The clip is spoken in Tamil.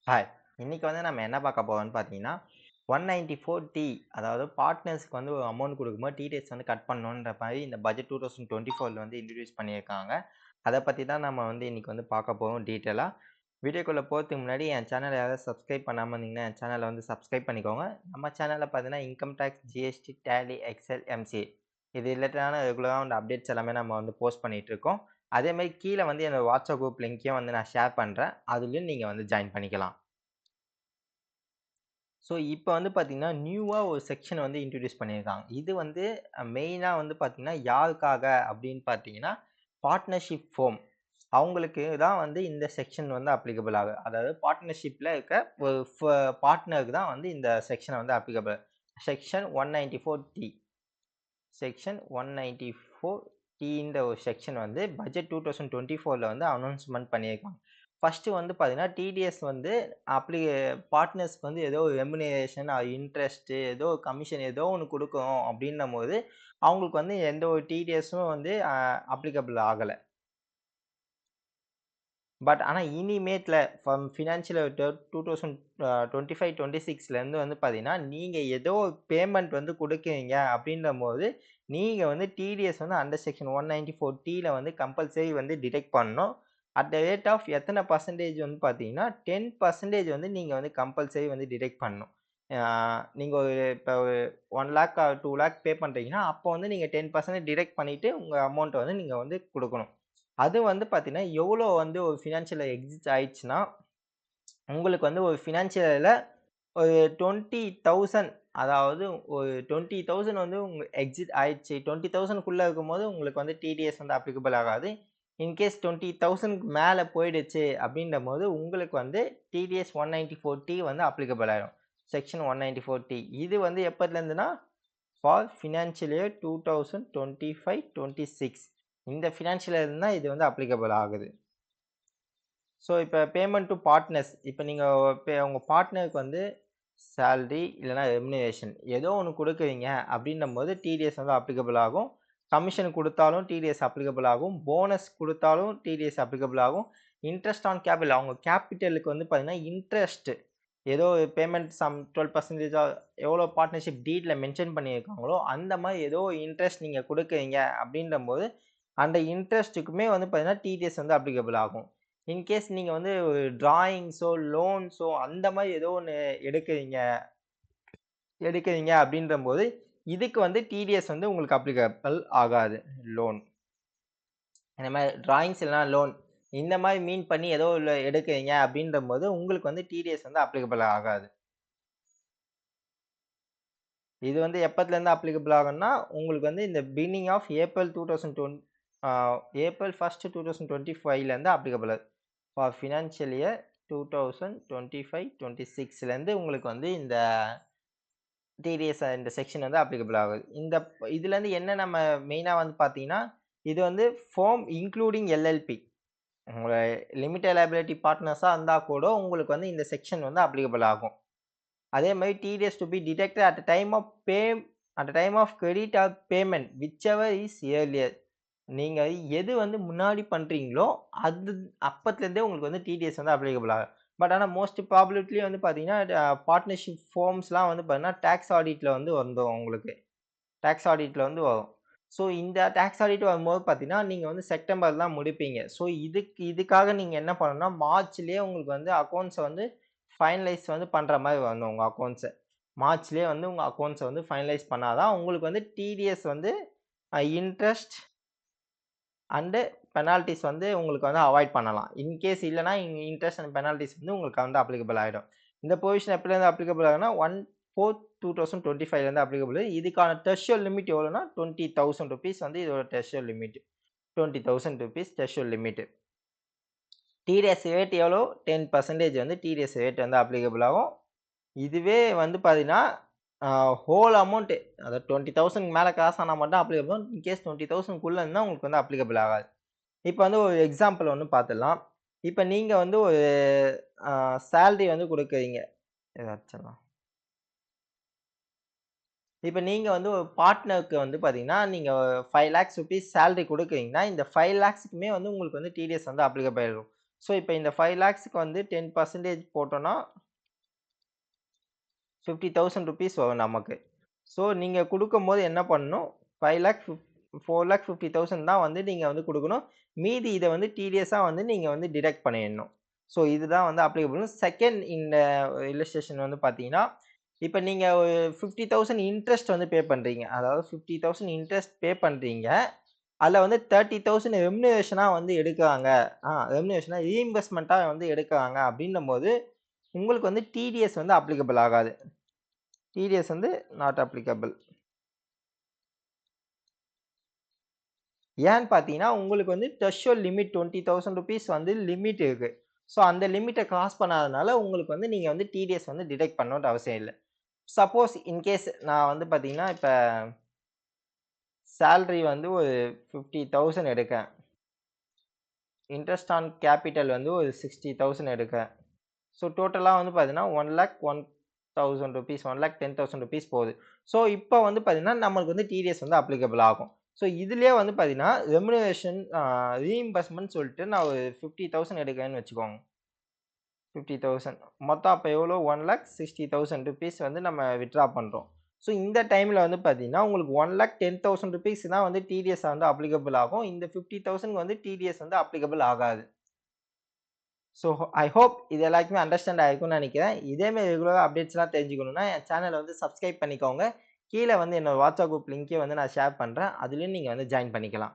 ஹாய். இன்னைக்கு வந்து நம்ம என்ன பார்க்க போறோம்னு பார்த்தீங்கன்னா, 194 அதாவது பார்ட்னர்ஸ்க்கு வந்து ஒரு அமௌண்ட் குடுக்கும்போது டிடிஎஸ் வந்து கட் பண்ணணுன்ற மாரி இந்த பட்ஜெட் 2024ல வந்து இன்ட்ரோடியூஸ் பண்ணியிருக்காங்க. அத பத்தி தான் நம்ம வந்து இன்னைக்கு வந்து பார்க்க போறோம் டீட்டெயிலா. வீடியோக்குள்ள போறதுக்கு முன்னாடி என் சேனல யாராவது சப்ஸ்கிரைப் பண்ணாம இருந்தீங்கன்னா, என் சேனல வந்து சப்ஸ்கிரைப் பண்ணிக்கோங்க. நம்ம சேனல்ல பார்த்தீங்கன்னா, income tax, GST, Tally, Excel, MCA இது ரிலேட்டடான ரெகுலரான அப்டேட்ஸ் எல்லாமே நம்ம வந்து போஸ்ட் பண்ணிட்டு இருக்கோம். அதே மாரி கீழ வந்து என்னோட வாட்ஸ்அப் குரூப் லிங்க்கையும் வந்து நான் ஷேர் பண்றேன். அதிலயும் நீங்க வந்து ஜாயின் பண்ணிக்கலாம். ஸோ, இப்ப வந்து பார்த்தீங்கன்னா, நியூவா ஒரு செக்ஷன் வந்து இன்ட்ரோடியூஸ் பண்ணியிருக்காங்க. இது வந்து மெயினா வந்து பார்த்தீங்கன்னா, யாருக்காக அப்படின்னு பார்த்தீங்கன்னா, பார்ட்னர்ஷிப் ஃபர்ம். அவங்களுக்கு தான் வந்து இந்த செக்ஷன் வந்து அப்ளிகபிள் ஆகும். அதாவது பார்ட்னர்ஷிப்ல இருக்க ஒரு பார்ட்னருக்கு தான் வந்து இந்த செக்ஷன் வந்து அப்ளிகபிள். செக்ஷன் 194 செக்ஷன் 194 ன்ற ஒரு செக்ஷன் வந்து பட்ஜெட் 2024ல வந்து அனௌன்ஸ்மென்ட் பண்ணியிருக்காங்க. ஃபர்ஸ்ட் வந்து பார்த்தீங்கன்னா, டிடிஎஸ் வந்து அப்ளி பார்ட்னர்ஸ்க்கு வந்து ஏதோ ஒரு ரெம்யூனரேஷன் ஆர் இன்ட்ரெஸ்ட் ஏதோ ஒரு கமிஷன் ஏதோ ஒண்ணு குடுக்கணும் அப்டின்னும்போது, அவங்களுக்கு வந்து எந்த ஒரு டிடிஎஸும் வந்து அப்ளிகபிள் ஆகல. பட் ஆனா இனிமேட்ல ஃப்ரம் ஃபினான்ஷியல் இயர் 2025, 26லேருந்து வந்து பார்த்தீங்கன்னா, நீங்க ஏதோ பேமெண்ட் வந்து குடுக்குறீங்க அப்படின்றபோது, நீங்க வந்து டிடிஎஸ் வந்து அண்டர் செக்ஷன் 194 வந்து கம்பல்சரி வந்து டிடக்ட் பண்ணணும். அட் த ரேட் ஆஃப் எத்தன பெர்சன்டேஜ் வந்து பார்த்தீங்கன்னா, 10% வந்து நீங்க வந்து கம்பல்சரி வந்து டிடக்ட் பண்ணணும். ஆ நீங்க ஒரு இப்ப ஒரு 1,00,000 ஆர் 2,00,000 பே பண்றீங்கன்னா, அப்போ வந்து நீங்க 10% டிடக்ட் பண்ணிட்டு உங்க அமௌண்ட்ட வந்து நீங்க வந்து குடுக்கணும். அது வந்து பார்த்தீங்கன்னா, எவ்வளோ வந்து ஒரு ஃபினான்ஷியல்ல எக்ஸிட் ஆயிடுச்சுன்னா, உங்களுக்கு வந்து ஒரு ஃபினான்ஷியல்ல ஒரு 20,000 அதாவது ஒரு 20,000 வந்து உங்க எக்ஸிட் ஆயிடுச்சு. 20,000க்குள்ள இருக்கும்போது உங்களுக்கு வந்து டிடிஎஸ் வந்து அப்ளிகபிள் ஆகாது. இன்கேஸ் 20,000க்கு மேல போயிடுச்சு அப்படின்றபோது, உங்களுக்கு வந்து டிடிஎஸ் 194 வந்து அப்ளிகபிள் ஆயிடும். செக்ஷன் 194 இது வந்து எப்பத்துலேருந்துனா ஃபார் ஃபினான்ஷியல் இயர் 2025, 26 இந்த ஃபினான்ஷியல் இயர் தான் இது வந்து அப்ளிகபிள் ஆகுது. ஸோ, இப்ப பேமெண்ட் டூ பார்ட்னர்ஸ் இப்ப நீங்க உங்க பார்ட்னருக்கு வந்து சேலரி இல்லன்னா ரெம்யூனரேஷன் ஏதோ ஒண்ணு குடுக்குறீங்க அப்படின்னும்போது டிடிஎஸ் வந்து அப்ளிகபிள் ஆகும். கமிஷன் குடுத்தாலும் டிடிஎஸ் அப்ளிகபிள் ஆகும். போனஸ் குடுத்தாலும் டிடிஎஸ் அப்ளிகபிள் ஆகும். இன்ட்ரெஸ்ட் ஆன் கேபிட்டல் அவங்க கேபிட்டலுக்கு வந்து பார்த்தீங்கன்னா, இன்ட்ரெஸ்ட் ஏதோ பேமெண்ட் சம் 12% எவ்வளோ பார்ட்னர்ஷிப் டீட்ல மென்ஷன் பண்ணியிருக்காங்களோ, அந்த மாரி ஏதோ இன்ட்ரெஸ்ட் நீங்க குடுக்குறீங்க அப்படின்றபோது, அந்த இன்ட்ரெஸ்ட்டுக்குமே வந்து பார்த்தீங்கன்னா, டிடிஎஸ் வந்து அப்ளிகபிள் ஆகும். இன்கேஸ் நீங்க வந்து ஒரு டிராயிங்ஸோ, லோன்ஸோ அந்த மாரி ஏதோ ஒண்ணு எடுக்குறீங்க எடுக்குறீங்க அப்படின்றபோது, இதுக்கு வந்து டிடிஎஸ் வந்து உங்களுக்கு அப்ளிகபிள் ஆகாது. லோன். இந்த மாரி டிராயிங்ஸ் இல்லன்னா லோன் இந்த மாரி மீன் பண்ணி ஏதோ எடுக்குறீங்க அப்படின்றபோது, உங்களுக்கு வந்து டிடிஎஸ் வந்து அப்ளிகபிள் ஆகாது. இது வந்து எப்பத்துலேருந்து அப்ளிகபிள் ஆகும்னா, உங்களுக்கு வந்து இந்த பிகினிங் ஆஃப் ஏப்ரல் 2020 ஆ ஏப்ரல் 1, 2025லேருந்து அப்ளிகபிள் ஆகுது. ஃபார் ஃபினான்ஷியல் இயர் 2025, 26லேருந்து உங்களுக்கு வந்து இந்த டிடிஎஸ் இந்த செக்ஷன் வந்து அப்ளிகபிள் ஆகுது. இதுலேருந்து என்ன நம்ம மெயினா வந்து பார்த்தீங்கன்னா, இது வந்து ஃபார்ம் இன்க்ளூடிங் எல்எல்பி. உங்கள லிமிட்டட் லையபிலிட்டி பார்ட்னர்ஸா இருந்தா கூட உங்களுக்கு வந்து இந்த செக்ஷன் வந்து அப்ளிகபிள் ஆகும். அதே மாரி TDS to be deducted at the time of credit or payment whichever is earlier. நீங்க எது வந்து முன்னாடி பண்றீங்களோ, அது அப்பத்துலேருந்தே உங்களுக்கு வந்து டிடிஎஸ் வந்து அப்ளிகபிள் ஆகும். பட் ஆனா மோஸ்ட் ப்ராபபிலிட்லி வந்து பார்த்தீங்கன்னா, பார்ட்னர்ஷிப் ஃபார்ம்ஸ்லாம் வந்து பார்த்தீங்கன்னா, டாக்ஸ் ஆடிட்ல வந்து வந்துரும் உங்களுக்கு. டாக்ஸ் ஆடிட்ல வந்து வரும். ஸோ இந்த டாக்ஸ் ஆடிட் வரும்போது பார்த்தீங்கன்னா, நீங்க வந்து செப்டம்பர் தான் முடிப்பீங்க. ஸோ இதுக்காக நீங்க என்ன பண்ணணும்னா, மார்ச்லயே உங்களுக்கு வந்து அக்கவுண்ட்ஸ வந்து ஃபைனலைஸ் வந்து பண்ற மாரி வரணும் உங்க அக்கவுண்ட்ஸ. மார்ச்லயே வந்து உங்க அக்கவுண்ட்ஸ வந்து ஃபைனலைஸ் பண்ணா தான் உங்களுக்கு வந்து டிடிஎஸ் வந்து இன்ட்ரெஸ்ட் அண்ட் பெனால்டீஸ் வந்து உங்களுக்கு வந்து அவாய்ட் பண்ணலாம். இன்கேஸ் இல்லன்னா இன்ட்ரெஸ்ட் அண்ட் பெனால்டீஸ் வந்து உங்களுக்கு வந்து அப்ளிகபிள் ஆயிடும். இந்த பொசிஷன் எப்பலேருந்து அப்ளிகபிள் ஆகும்னா 1/4/2025லேருந்து அப்ளிகபிள். இதுக்கான த்ரெஷோல்ட் லிமிட் எவ்வளோனா ₹20,000 வந்து இதோட threshold limit. ₹20,000 threshold limit. TDS rate எவ்வளோ? 10% வந்து டிடிஎஸ் ரேட் வந்து அப்ளிகபிள் ஆகும். இதுவே வந்து பார்த்தீங்கன்னா, அ ஹோல் அமௌண்ட் அதாவது 20,000க்கு மேல கிராஸ் ஆனா மட்டும் அப்ளிகபிள் ஆகும். இன்கேஸ் 20,000க்குள்ள இருந்தா உங்களுக்கு வந்து அப்ளிகபிள் ஆகாது. இப்ப வந்து ஒரு எக்ஸாம்பிள் ஒண்ணு பார்த்துடலாம். இப்ப நீங்க வந்து ஒரு அ சேலரி வந்து குடுக்குறீங்க. ஏதாச்சும் இப்ப நீங்க வந்து ஒரு பார்ட்னருக்கு வந்து பார்த்தீங்கன்னா, நீங்க ₹5,00,000 சேலரி குடுக்குறீங்கன்னா, இந்த 5,00,000க்குமே வந்து உங்களுக்கு வந்து டிடிஎஸ் வந்து அப்ளிகபிள் ஆயிடும். ஸோ இப்போ இந்த 5 லேக்ஸ்க்கு வந்து 10% போட்டோம்னா 50,000 ருபீஸ் வரும் நமக்கு. ஸோ நீங்க குடுக்கும்போது என்ன பண்ணணும், 5 லேக் 4,50,000 தான் வந்து நீங்க வந்து குடுக்கணும். மீதி இத வந்து டிடிஎஸ்ஸா வந்து நீங்க வந்து டிடக்ட் பண்ணிடணும். ஸோ இதுதான் வந்து அப்ளிகபிள். செகண்ட் இந்த இல்லஸ்ட்ரேஷன் வந்து பார்த்தீங்கன்னா, இப்ப நீங்க ஒரு 50,000 இன்ட்ரெஸ்ட் வந்து பே பண்றீங்க. அதாவது 50,000 இன்ட்ரெஸ்ட் பே பண்றீங்க. அதுல வந்து 30,000 ரெம்யூனரேஷனா வந்து எடுக்குறாங்க. ரெம்யூனரேஷனா ரீஇம்பர்ஸ்மென்ட்டா வந்து எடுக்குறாங்க அப்டின்னும்போது, உங்களுக்கு வந்து டிடிஎஸ் வந்து அப்ளிகபிள் ஆகாது. டிடிஎஸ் வந்து நாட் அப்ளிகபிள். ஏன்னு பார்த்தீங்கன்னா, உங்களுக்கு வந்து த்ரெஷோல்ட் லிமிட் ₹20,000 வந்து லிமிட் இருக்கு. ஸோ அந்த லிமிட்ட கிராஸ் பண்ணாதனால, உங்களுக்கு வந்து நீங்க வந்து டிடிஎஸ் வந்து டிடக்ட் பண்ணணும்ன்ற அவசியம் இல்ல. சப்போஸ் இன் கேஸ் நான் வந்து பார்த்தீங்கன்னா, இப்ப சேலரி வந்து ஒரு 50,000 எடுக்கேன். இன்ட்ரெஸ்ட் ஆன் கேப்பிட்டல் வந்து ஒரு 60,000 எடுக்கேன். ஸோ டோட்டலா வந்து பார்த்தீங்கன்னா, ₹1,01,000 ₹1,10,000 போகுது. ஸோ இப்ப வந்து பார்த்தீங்கன்னா, நம்மளுக்கு வந்து டிடிஎஸ் வந்து அப்ளிகபிள் ஆகும். ஸோ இதுலயே வந்து பார்த்தீங்கன்னா, ரெம்யூனரேஷன் ரீஇம்பர்ஸ்மென்ட் சொல்லிட்டு நான் ஒரு 50,000 எடுக்கிறேன்னு வச்சுக்கோங்க. 50,000 மொத்தம் அப்ப எவ்வளோ ₹1,60,000 வந்து நம்ம வித்ட்ரா பண்றோம். ஸோ இந்த டைம்ல வந்து பார்த்தீங்கன்னா, உங்களுக்கு ₹1,10,000 தான் வந்து டிடிஎஸ் வந்து அப்ளிகபிள் ஆகும். இந்த 50,000 வந்து டிடிஎஸ் வந்து அப்ளிகபிள் ஆகாது. ஸோ ஐ ஹோப் இது எல்லாருக்குமே அண்டர்ஸ்டாண்ட் ஆயிருக்கும்னு நெனைக்கிறேன். இதே மாரி ரெகுலரா அப்டேட்ஸ்லாம் தெரிஞ்சுக்கணும்னா, என் சேனல வந்து சப்ஸ்கிரைப் பண்ணிக்கோங்க. கீழ வந்து என்னோட வாட்ஸ்அப் குரூப் லிங்க்கையும் வந்து நான் ஷேர் பண்றேன். அதுலயும் நீங்க வந்து ஜாயின் பண்ணிக்கலாம்.